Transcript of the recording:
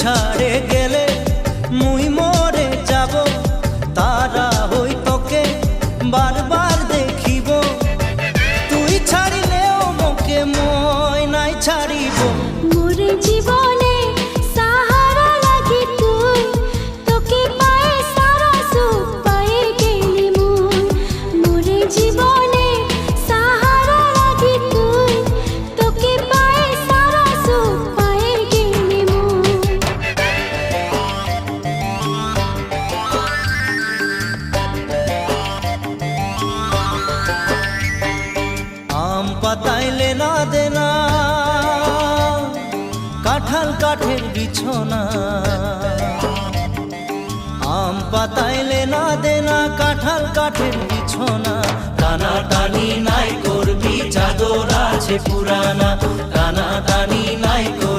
ছাড়ে গেলে মুই মরে যাব, তারা হই তোকে বারবার দেখিব। তুই ছাড়িলেও মোকে মই নাই ছাড়িব। মোরে জীবনে সাহারা লাগি তুই, তোকে পায়ে সারা সুখ পায়ে গেলি মুই। মোরে জীবনে সাহারা লাগি তুই, তোকে পায়ে সারা সুখ পায়ে গেলি মুই। আম পাতাইলে না দেনা, কাঁঠাল কাঠের বিছনা। আম পাতাইলে না দেনা, কাঁঠাল কাঠের বিছনা। টানা টানি নাই করবি, চাদর আছে পুরানা। টানা টানি নাই করবি।